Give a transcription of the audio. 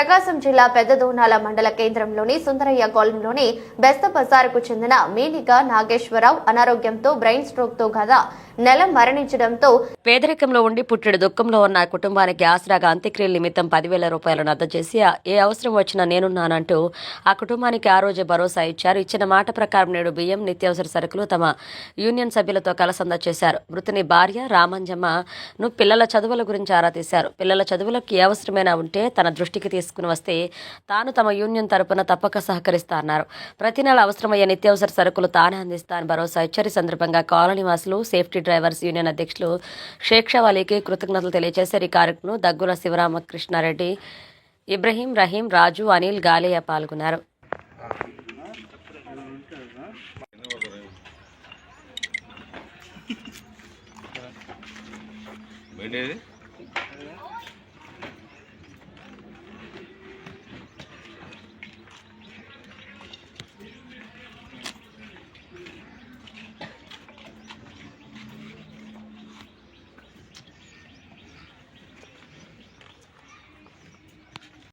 ప్రకాశం జిల్లా పెద్దదోనాల మండల కేంద్రంలోని సుందరయ్య కాలనీలోని బెస్త బజారుకు చెందిన మీనిగా నాగేశ్వరరావు అనారోగ్యంతో బ్రెయిన్ స్ట్రోక్ తో గత నెల మరణించడంతో పేదరికంలో ఉండి పుట్టెడు దుఃఖంలో ఉన్న కుటుంబానికి ఆసరాగా అంత్యక్రియల నిమిత్తం 10,000 రూపాయలను అందజేసి ఏ అవసరం వచ్చినా నేనున్నానంటూ ఆ కుటుంబానికి ఆ రోజే భరోసా ఇచ్చారు. ఇచ్చిన మాట ప్రకారం నేడు బియ్యం, నిత్యావసర సరుకులు తమ యూనియన్ సభ్యులతో కలసంద చేశారు. మృతుని భార్య రామంజమ్మను పిల్లల చదువుల గురించి ఆరా తీశారు. పిల్లల చదువులకు ఏ అవసరమైనా ఉంటే తన దృష్టికి తీసుకుని వస్తే తాను తమ యూనియన్ తరపున తప్పక సహకరిస్తా అన్నారు. ప్రతి నెల అవసరమయ్యే నిత్యావసర సరుకులు తానే అందిస్తా అని భరోసా ఇచ్చారు. ఈ సందర్భంగా కాలనీ వాసులు, సేఫ్టీ డ్రైవర్స్ యూనియన్ అధ్యక్షులు షేక్ షవాలీకి కృతజ్ఞతలు తెలియజేశారు. ఈ కార్యక్రమంలో దగ్గుల శివరామకృష్ణారెడ్డి, ఇబ్రహీం, రహీం, రాజు, అనిల్, గాలియా పాల్గొన్నారు.